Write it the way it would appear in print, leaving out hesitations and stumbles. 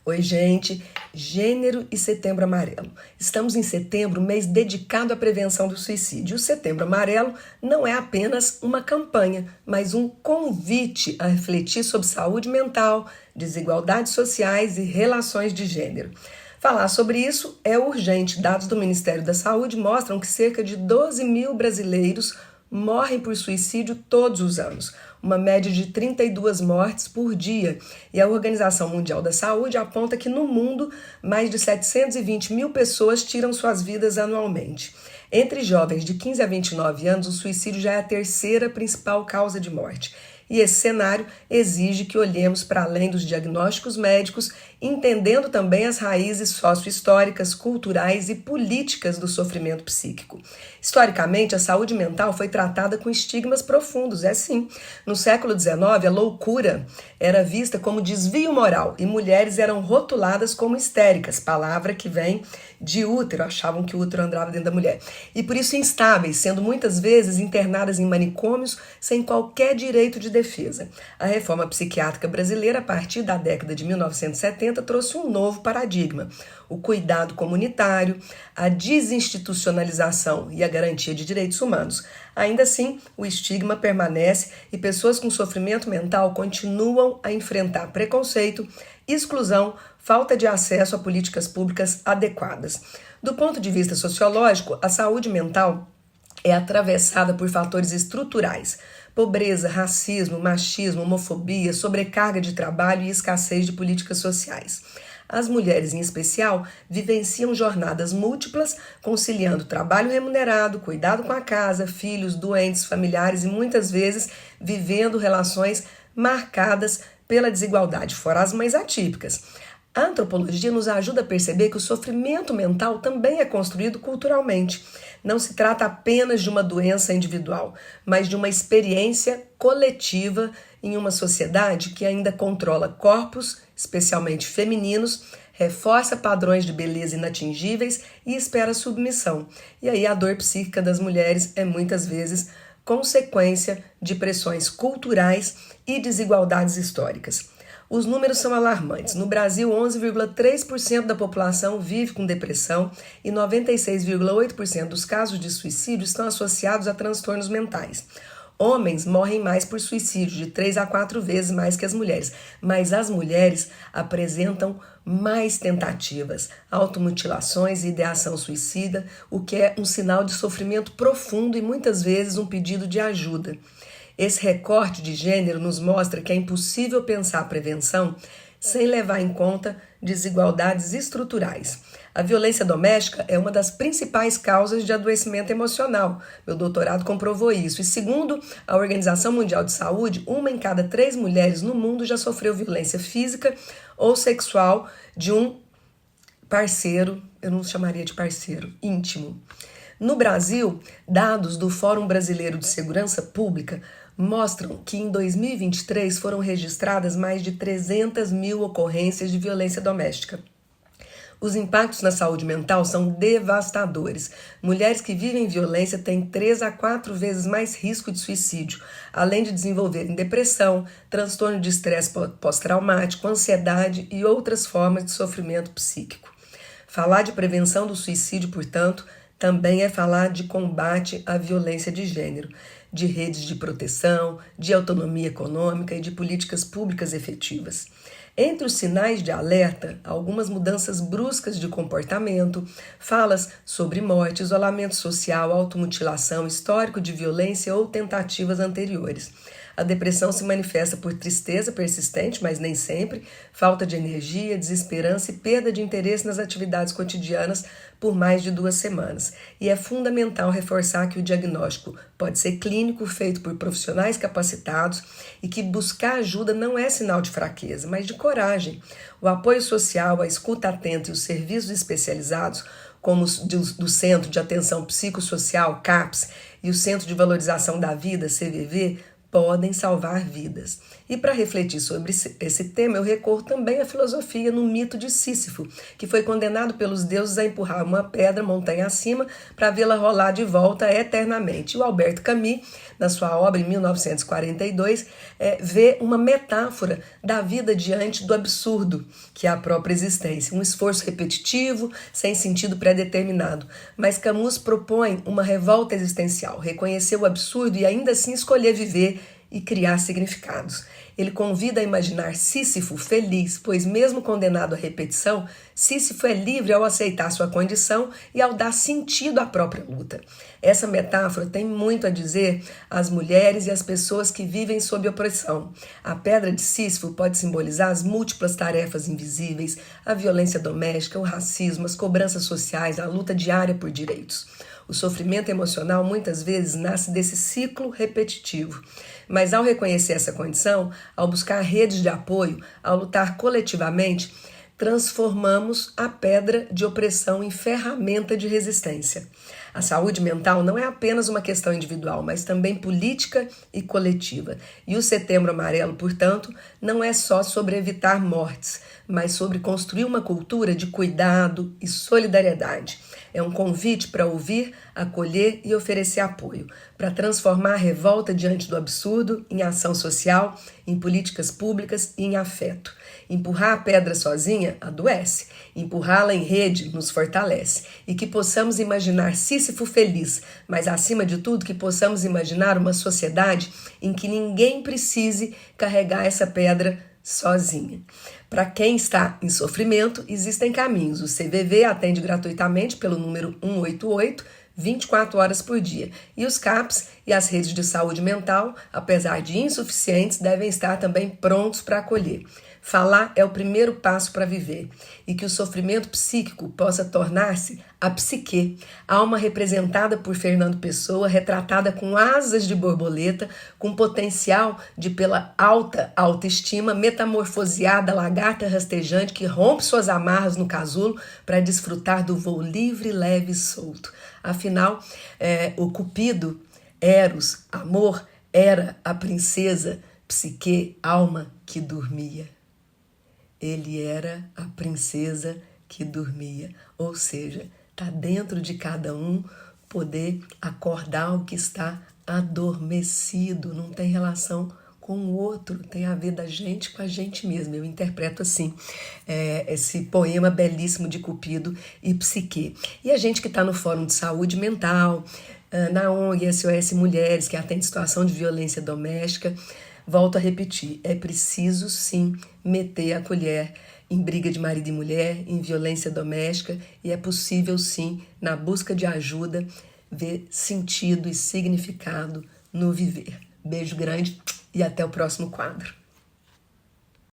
Oi, gente! Gênero e Setembro Amarelo. Estamos em setembro, mês dedicado à prevenção do suicídio. O Setembro Amarelo não é apenas uma campanha, mas um convite a refletir sobre saúde mental, desigualdades sociais e relações de gênero. Falar sobre isso é urgente. Dados do Ministério da Saúde mostram que cerca de 12 mil brasileiros morrem por suicídio todos os anos, uma média de 32 mortes por dia. E a Organização Mundial da Saúde aponta que no mundo, mais de 720 mil pessoas tiram suas vidas anualmente. Entre jovens de 15 a 29 anos, o suicídio já é a terceira principal causa de morte. E esse cenário exige que olhemos para além dos diagnósticos médicos, entendendo também as raízes socio-históricas, culturais e políticas do sofrimento psíquico. Historicamente, a saúde mental foi tratada com estigmas profundos, sim. No século XIX, a loucura era vista como desvio moral e mulheres eram rotuladas como histéricas, palavra que vem de útero, achavam que o útero andava dentro da mulher. E por isso instáveis, sendo muitas vezes internadas em manicômios sem qualquer direito de defesa. A reforma psiquiátrica brasileira, a partir da década de 1970, trouxe um novo paradigma: o cuidado comunitário, a desinstitucionalização e a garantia de direitos humanos. Ainda assim, o estigma permanece e pessoas com sofrimento mental continuam a enfrentar preconceito, exclusão, falta de acesso a políticas públicas adequadas. Do ponto de vista sociológico, a saúde mental é atravessada por fatores estruturais: pobreza, racismo, machismo, homofobia, sobrecarga de trabalho e escassez de políticas sociais. As mulheres, em especial, vivenciam jornadas múltiplas, conciliando trabalho remunerado, cuidado com a casa, filhos, doentes, familiares e muitas vezes vivendo relações marcadas pela desigualdade, fora as mães atípicas. A antropologia nos ajuda a perceber que o sofrimento mental também é construído culturalmente. Não se trata apenas de uma doença individual, mas de uma experiência coletiva em uma sociedade que ainda controla corpos, especialmente femininos, reforça padrões de beleza inatingíveis e espera submissão. E aí a dor psíquica das mulheres é muitas vezes consequência de pressões culturais e desigualdades históricas. Os números são alarmantes. No Brasil, 11,3% da população vive com depressão e 96,8% dos casos de suicídio estão associados a transtornos mentais. Homens morrem mais por suicídio, de 3 a 4 vezes mais que as mulheres, mas as mulheres apresentam mais tentativas, automutilações e ideação suicida, o que é um sinal de sofrimento profundo e muitas vezes um pedido de ajuda. Esse recorte de gênero nos mostra que é impossível pensar a prevenção sem levar em conta desigualdades estruturais. A violência doméstica é uma das principais causas de adoecimento emocional. Meu doutorado comprovou isso. E segundo a Organização Mundial de Saúde, 1 em cada 3 mulheres no mundo já sofreu violência física ou sexual de um parceiro, eu não chamaria de parceiro, íntimo. No Brasil, dados do Fórum Brasileiro de Segurança Pública mostram que em 2023 foram registradas mais de 300 mil ocorrências de violência doméstica. Os impactos na saúde mental são devastadores. Mulheres que vivem violência têm 3 a 4 vezes mais risco de suicídio, além de desenvolverem depressão, transtorno de estresse pós-traumático, ansiedade e outras formas de sofrimento psíquico. Falar de prevenção do suicídio, portanto, também é falar de combate à violência de gênero, de redes de proteção, de autonomia econômica e de políticas públicas efetivas. Entre os sinais de alerta, algumas mudanças bruscas de comportamento, falas sobre morte, isolamento social, automutilação, histórico de violência ou tentativas anteriores. A depressão se manifesta por tristeza persistente, mas nem sempre, falta de energia, desesperança e perda de interesse nas atividades cotidianas por mais de 2 semanas. E é fundamental reforçar que o diagnóstico pode ser clínico, feito por profissionais capacitados e que buscar ajuda não é sinal de fraqueza, mas de coragem. O apoio social, a escuta atenta e os serviços especializados, como os do Centro de Atenção Psicossocial, CAPS, e o Centro de Valorização da Vida, CVV, podem salvar vidas. E para refletir sobre esse tema, eu recorro também à filosofia no mito de Sísifo, que foi condenado pelos deuses a empurrar uma pedra montanha acima para vê-la rolar de volta eternamente. E o Albert Camus, na sua obra em 1942, vê uma metáfora da vida diante do absurdo, que é a própria existência. Um esforço repetitivo, sem sentido pré-determinado. Mas Camus propõe uma revolta existencial, reconhecer o absurdo e ainda assim escolher viver e criar significados. Ele convida a imaginar Sísifo feliz, pois mesmo condenado à repetição, Sísifo é livre ao aceitar sua condição e ao dar sentido à própria luta. Essa metáfora tem muito a dizer às mulheres e às pessoas que vivem sob opressão. A pedra de Sísifo pode simbolizar as múltiplas tarefas invisíveis, a violência doméstica, o racismo, as cobranças sociais, a luta diária por direitos. O sofrimento emocional muitas vezes nasce desse ciclo repetitivo. Mas ao reconhecer essa condição, ao buscar redes de apoio, ao lutar coletivamente, transformamos a pedra de opressão em ferramenta de resistência. A saúde mental não é apenas uma questão individual, mas também política e coletiva. E o Setembro Amarelo, portanto, não é só sobre evitar mortes, mas sobre construir uma cultura de cuidado e solidariedade. É um convite para ouvir, acolher e oferecer apoio, para transformar a revolta diante do absurdo em ação social, em políticas públicas e em afeto. Empurrar a pedra sozinha adoece, empurrá-la em rede nos fortalece. E que possamos imaginar Sísifo feliz, mas acima de tudo que possamos imaginar uma sociedade em que ninguém precise carregar essa pedra sozinha. Para quem está em sofrimento, existem caminhos. O CVV atende gratuitamente pelo número 188, 24 horas por dia. E os CAPs e as redes de saúde mental, apesar de insuficientes, devem estar também prontos para acolher. Falar é o primeiro passo para viver, e que o sofrimento psíquico possa tornar-se a psique, alma representada por Fernando Pessoa, retratada com asas de borboleta, com potencial de, pela alta autoestima, metamorfoseada lagarta rastejante que rompe suas amarras no casulo para desfrutar do voo livre, leve e solto. Afinal, o Cupido, Eros, amor, era a princesa psique, alma que dormia. Ele era a princesa que dormia, ou seja, está dentro de cada um poder acordar o que está adormecido, não tem relação com o outro, tem a ver da gente com a gente mesmo. Eu interpreto assim esse poema belíssimo de Cupido e Psique. E a gente que está no Fórum de Saúde Mental, na ONG SOS Mulheres, que atende situação de violência doméstica, volto a repetir, é preciso sim meter a colher em briga de marido e mulher, em violência doméstica, e é possível sim, na busca de ajuda, ver sentido e significado no viver. Beijo grande e até o próximo quadro.